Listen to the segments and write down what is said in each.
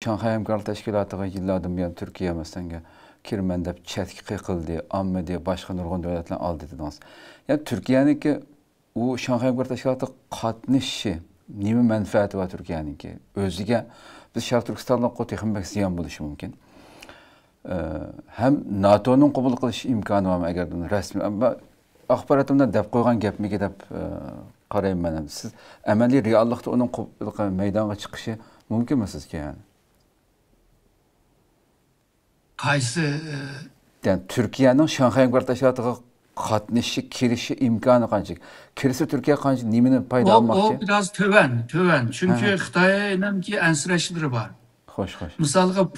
Şanghay Hamkorlik Teşkilatı'na yıllardan beri Türkiye mesela kirmen dep çetki kıldı, amma diye başka nurgun devletler aldı dediniz. Yani Türkiye'nin ki o Şanghay Hamkorlik Teşkilatı katnışı nime menfaati var Türkiye'nin ki özüge biz Şarkı Türkistan'dan qo'tayxinbek ziyan bo'lishi mumkin. Hem NATO'nun qabul qilish imkoni var agar rasmiy axbaratimda deb qo'ygan gapmiga deb qarayman men. Siz amaliy reallikda uning maydonga chiqishi mumkinmi sizga yani? Qaysi yani Türkiye'nin Şanghay Hamkorlik Teşkilatı'na katnışı, kirişi imkanı kancık. Kirisi Türkiye kancık niminin payda almakçı? O biraz töven. Çünkü Xitay'ın ki ensirəşləri var. Hoş. Misalga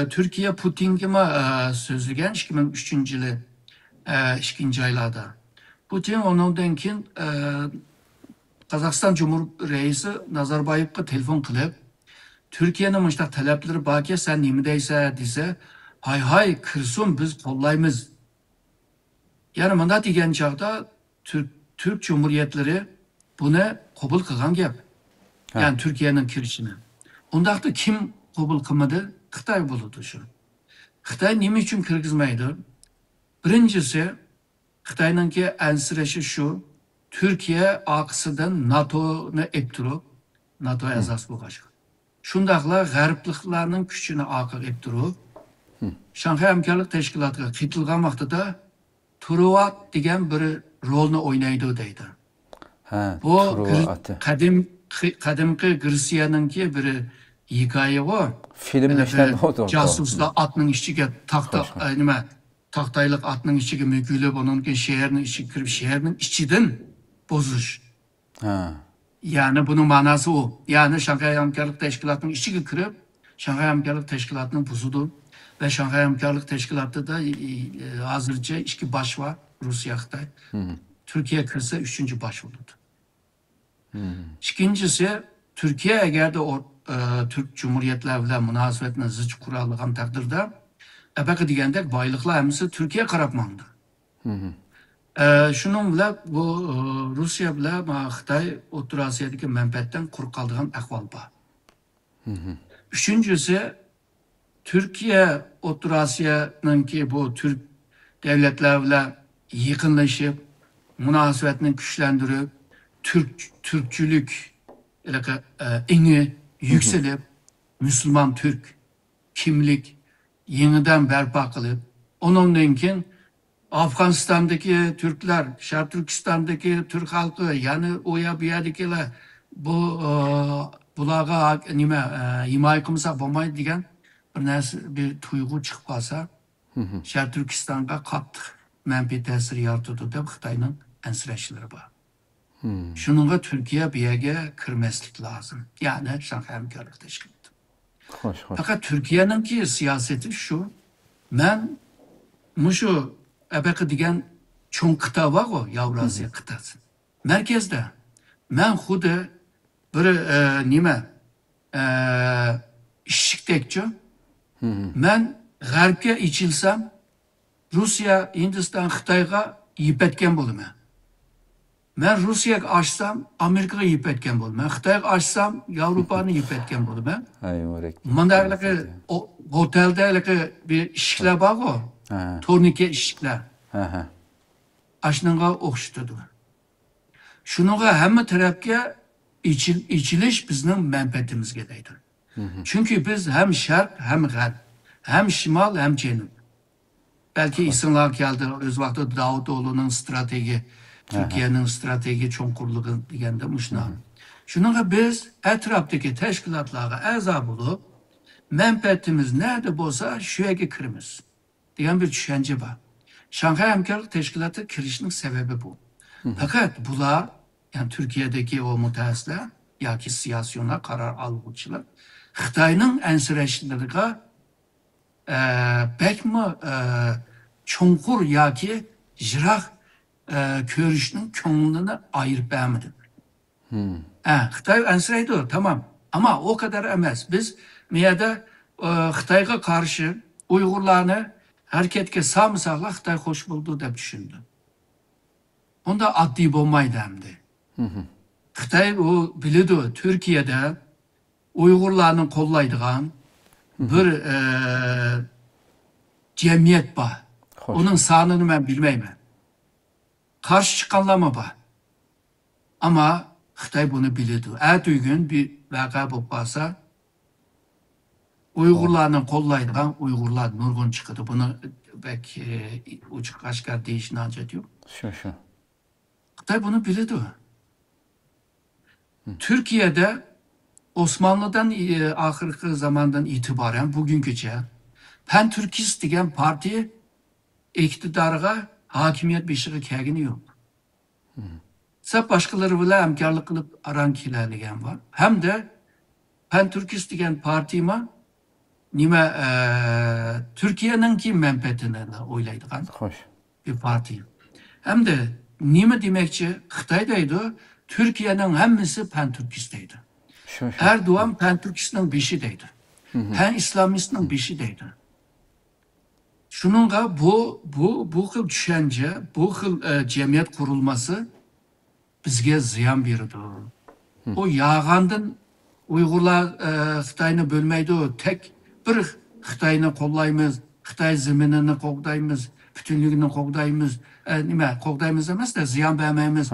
Türkiye Putin'e sözlügen 2003 yılı 2. aylarda. Putin onundan keyin Kazakistan Cumhur Reisi Nazarbayev'ga telefon kılıp Türkiye'nin müştak talepleri baki sen nimedeyse dese hay kırsun biz kollayımız. Yani manda degen çağda Türk Cumhuriyetleri bunu kabul kılgan gap. Yani Türkiye'nin kirişini. Ondaqda kim kabul kılmadı? Xitay buludu şu. Xitay nime için kırgızmaydı? Birincisi Xitay'nın ki ensirəşi şu. Türkiye akısıdan NATO'nu eptirup NATO esas bu kaşık. Şundaqla g'arbliklarning kuchini aqib eptirup Şanghay Hamkorlik Teşkilatı'na qitilgan vaqtida Turuvat degan bir rolni o'ynaydi deydi. Bu qadimgi Gruziyaninki bir hikoya o. Filmlashdan oldu. Casuslar atning ichiga taxtayliq atning ichiga mükülüp onunki şehirning ichiga kirib şehirning ichidan bozuş. Yani bunun manası o. Yani Şanghay Hamkorlik Teşkilatı'nın içine kirib Şanghay Hamkorlik Teşkilatı'nın buzudu. Ve Şanghay Hamkorlik Teşkilatı'da hazırca 2 baş var. Rusya, Xitay. Türkiye kirse 3. baş oldu. İkincisi Türkiye eğer de o Türk Cumhuriyetler bilen münasebetini zıç kurallıgan takdirde ebeki degende baylıklar hemisi Türkiye qarapmandı. Şunun bile bu Rusya bile Xitay O'rta Asiyodagi menfaatdan quruq qoldigan ahvol bor. Üçüncüsü Türkiye O'rta Asiyoninki bu Türk devletler bilan yaqinlashib, munosabatni kuchlantirib, Türkçülük eni yükselip, Müslüman Türk kimlik yeniden berpa qilib, onundan keyin Afganistan'daki Türkler, Şarkı Türkistan'daki Türk halkı, yani oya bir yerdekiler bulağa himaye kılmasa bombayı diyen bir tuygu çıkıp kalsa Şarkı Türkistan'a katlı menfi tesiri yaratıdı da Xitay'ın ensirəşləri var. Şununla Türkiye bir yere kırmeslik lazım. Yani Şanghay Hamkorlik Teşkilatı. Fakat Türkiye'nin ki siyaseti şu, ben muşu ebeki degen çoğun kıta var o Yavrasya kıtası. Merkezde ben xudu bir işçikdekçi ben g'arbga içilsem Rusya, Hindistan, Xitayga yiyip etken bolumen. Ben Rusya'ya açsam Amerika'ya yiyip etken bolumen. Xitayga açsam Avrupa'nı yiyip etken bolumen. Mandaki otelde bir işçiler var o. Turnike işçiler. Aşnınga okşutudu. Şununla hem tarafga içiliş bizim menfaatimizge deydi. Çünkü biz hem şark hem g'arb, hem şimal hem cenub. Belki isimler geldi öz vakti Davutoğlu'nun strateji, Türkiye'nin strateji çoğunkurluğu degende muşna. Şununla biz etraftaki teşkilatlara a'zo bulup menfaatimiz nerede bolsa şuyaga kirimiz degan bir düşünce var. Şanghay Hamkorlik Teşkilatı kirişinin sebebi bu. Fakat bular, yani Türkiye'deki o mütehassisler, yoki siyasiyonlar, karar algıçılar, Xitay'ın ensirəşleriga bekmi çoğunkur yoki jiroq ko'rishning ko'nglini ayırıp bermedi. Xitay ensiraydi, tamam. Ama o kadar emas. Biz miyada Xitayga karşı Uygurlarını hareketke sağmısaqla Xitay hoş buldu deb düşündü. Onda addi bo'lmaydi hamdi. Xitay o bilidi Türkiye'de Uygurlarını kollaydigan, bir cemiyet var. Xoş. Onun sanını ben bilmeyim. Karşı çıkanlama var. Ama Xitay bunu bilirdi. Gün bir vaka bulup kalsa Uygurlarla kollaydıgan Uygurlar nurgun çıkıdı. Bunu belki uçuk kaşkar değişini anca diyor. Şu. Xitay bunu bilirdi. Türkiye'de Osmanlı'dan ahırkı zamandan itibaren bugünküce Pan-Türkist degen parti iktidarga hakimiyet beşiği kegini yok. Sep başkaları bile hemkarlık kılıp aran kilerligen var. Hem de Pan-Türkist degen partiyma nime Türkiye'nin ki menfaatine oylaydıgan Xoş. bir parti. Hem de nime demekçi Xitay'daydı, Türkiye'nin hemmisi Pan-Türkist'teydi. Şu. Erdoğan Pan-Türkist'nin beşideydi. Pan-İslamist'nin beşideydi. Şununla bu kıl düşünce, bu kıl cemiyet kurulması bizge ziyan berdi. O yağandın Uygurlar Xitayını bölmeydi o. Tek bir Xitayını kollayımız, Xitay zeminini qoğdayımız, bütünlüğünü qoğdayımız, nime qoğdayımız emas da ziyan vermeyimiz.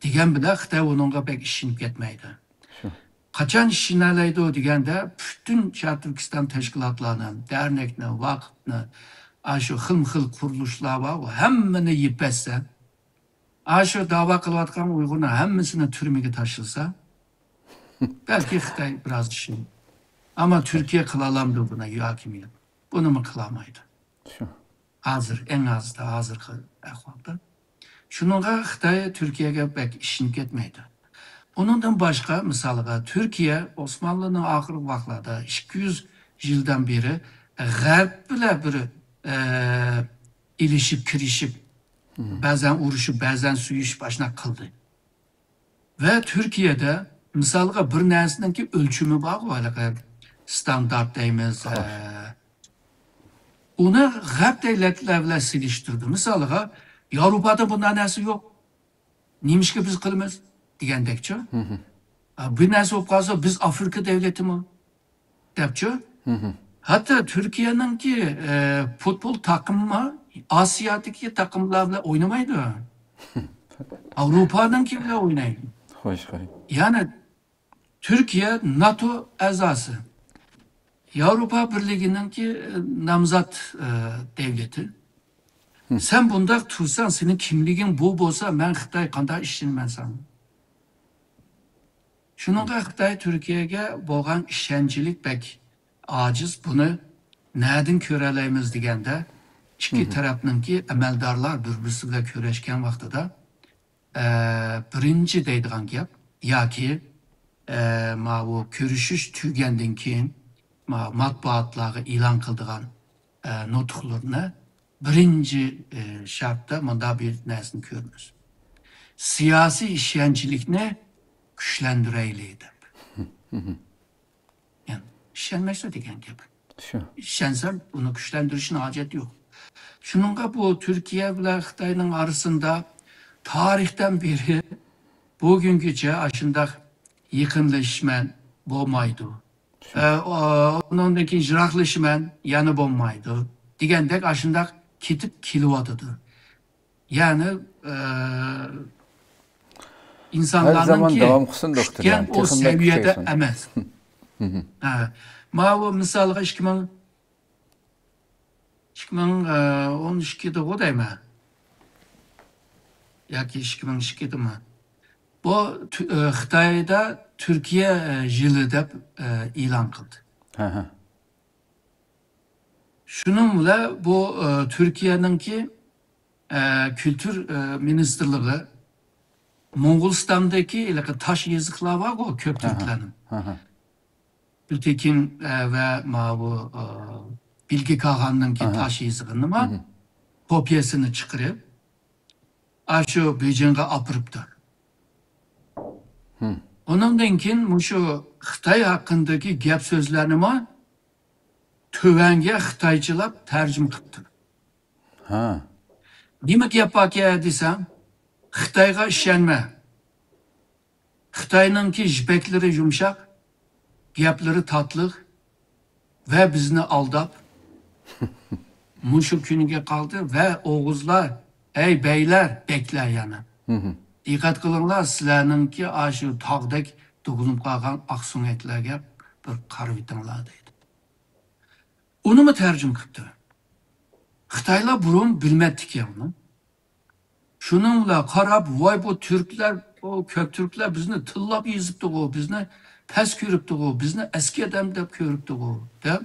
Degen bile Xitay onunla pek işinip ketmeydi. Kaçan işineleydi o degende bütün Şarkı Türkistan teşkilatlarının, dernekini, vakıfını, şu hıl kuruluşlar var, o hemmini yiyip etse, şu dava kılvatkan Uygur'un hemmisini türmeye taşılsa, belki Xitay biraz işin. Ama Türkiye kılalamdı buna hakimiyet. Bunu mu kılamaydı? Şu. Hazır, en az da hazır ahvalda. Şununla Xitay Türkiye'ye pek işin ketmeydi. Onundan başka misalga Türkiye Osmanlı'nın ahır vaxtlarda 200 yıldan beri Garp bile bir ilişip kirişip bazen uruşup bazen suyuş başına kıldı. Ve Türkiye'de misalga bir nesinin ki ölçümü var o standart deyimiz. Onu Garp devletlerle siliştirdi. Misalga Avrupa'da bundan nesi yok. Neymiş ki biz kılımız? Diyendekçe. Bir nesi olsa biz Afrika devleti mi? Depçe. Hatta Türkiye'nin ki futbol takımı Asya'daki takımlarla oynamaydı. Avrupa'nın ki bile oynaydı. Xoş. Yani Türkiye NATO azası. Avrupa Birliği'nin ki namzat devleti. Sen bunda tutsan senin kimliğin bu olsa ben Xitay kanda işinmen sana. Şununla Xitay Türkiye'ye boğan işencilik bek aciz bunu nereden köreleyimiz degende iki tarafının ki emeldarlar birbirisiyle köreşken vaxtıda birinci deydiğen gap ya ki bu körüşüş tügenden keyin matbuatları ilan kıldığan notuklarını birinci şartta manda bir nesini görürüz. Siyasi işencilikni güçlendireyliği. Yani işenmekse degen gibi. Şu. İşensen bunu güçlendirişin hacet yok. Şununla bu Türkiye ve Xitay'ın arasında tarihten beri bugünküce aşında yakınlaşman olmaydı. Onundaki jiraklaşman yanı olmaydı. Digendek aşında kitip kilovatıdır. Yani insanların ki küçükken o seviyede emez. Ma o misalga 2012'de o değil mi? Ya ki 2002'de mi? Bu Xitay'da Türkiye yılı dep ilan kıldı. Şununla bu Türkiye'nin ki kültür ministerliği Moğolistan'daki taş yazıklar var o Köktürklerin. Gültekin ve bu Bilgi Kağan'ın ki taş yazıkını mı kopyasını çıkarıp şu Beijing'e apırıptı. Onundan keyin şu Xitay hakkındaki gap sözlerini mi tövenge Xitaycılap tercüme kıptı. Demek yapak ya desem Xitayga işenme. Xitay'nın ki jipekleri yumuşak, gapları tatlı, ve bizni aldap muşu günüge kaldı ve Oğuzlar, ey beyler bekler yani. Dikkat kılınlar sizlerinki aşı tağdaki doğulup kalkan aksun etlerge bir karı bitinler deydi. Onu mu tercüm kıptı? Xitaylar burun bilmettik ya bunu. Şununla karab, vay bu Türkler, o kök Türkler bizni tıllap yizipti o, bizni pes körüptü o, bizni eski adam dep körüptü o. De,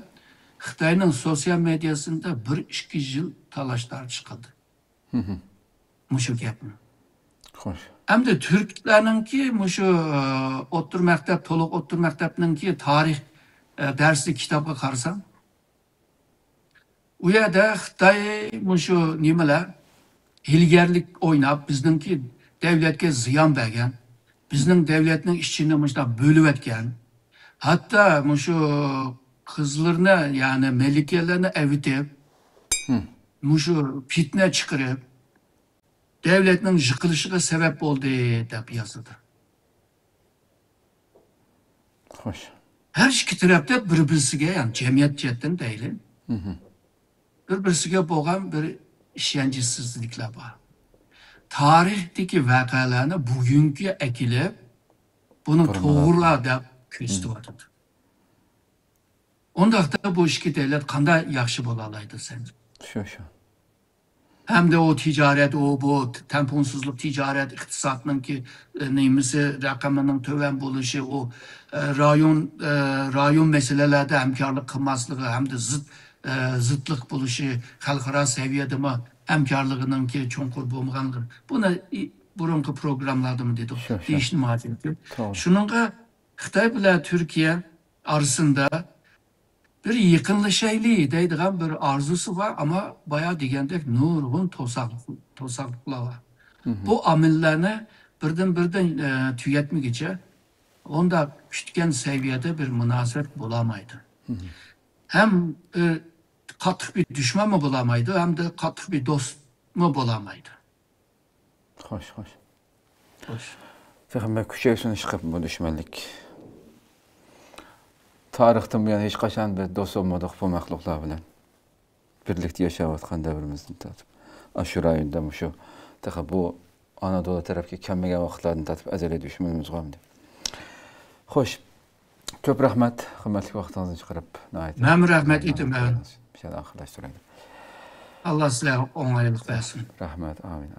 Xitay'ın sosyal medyasında 1-2 yıl talaşlar çıkıldı. Muşu yapını. Hoş. Hem de Türklerinki muşu otur mektep, toluk otur mektepninki tarih dersli kitabı karsan. O yerda Xitay muşu nimeler hilgerlik oynap, bizninki devletke ziyan bergen, bizning devletning işçini muşta bölüp etken, hatta muşu kızlarını yani melikelerini evitip, muşu fitne çıkarıp, devletning yıkılışına sebep oldu deb yazıldı. Hoş. Her iki tarafta bir-birisiga, yani cemiyet cihetten değil, bir-birisiga bo'lgan bir ishonchsizliklar bor. Tarihdeki vakalarını bugünkü ekilip, bunu toğurlar deb ko'rsatib. Ondaqda bu iki devlet qanday yaxshi bo'la oladi sence? Şu. Hem de o ticaret, o bu temponsuzluk ticaret iktisatının ki neyimisi rakamının töven buluşu, o rayon meselelerde hemkarlık kılmazlığı hem de zıtlık buluşu, halkara seviyede mi hemkarlığının ki çonkur bulmağanlığı. Buna burunki programlarda mı dedik? Değişim adeti. Şununla Xitay ile Türkiye arasında bir yıkınlaşaylı deydiğim bir arzusu var ama bayağı degende nurgun tosaklıklar var. Bu amillerine birden tüketmekçe onda küçükken seviyede bir münasebet bulamaydı. Hem katı bir düşman mı bulamaydı hem de katı bir dost mu bulamaydı. Hoş. Fehme küçüksün çıkıp bu düşmanlık. Tarixten bu yana hiç kaçan bir dost olmadık bu məxluqlar bilen. Birlikte yaşayatkan devrimizden tatip. Aşurayında mı şu. Tabi bu Anadolu tarafki kemmege vaxtlardan tatip ezeli düşmanımız var mı? Hoş. Köp rahmet. Hürmetli vaxtınızı çıkarıp. Ben rahmet ettim. Bir şey daha arkadaşlar. Allah size onaylık versin. Rahmet. Amin.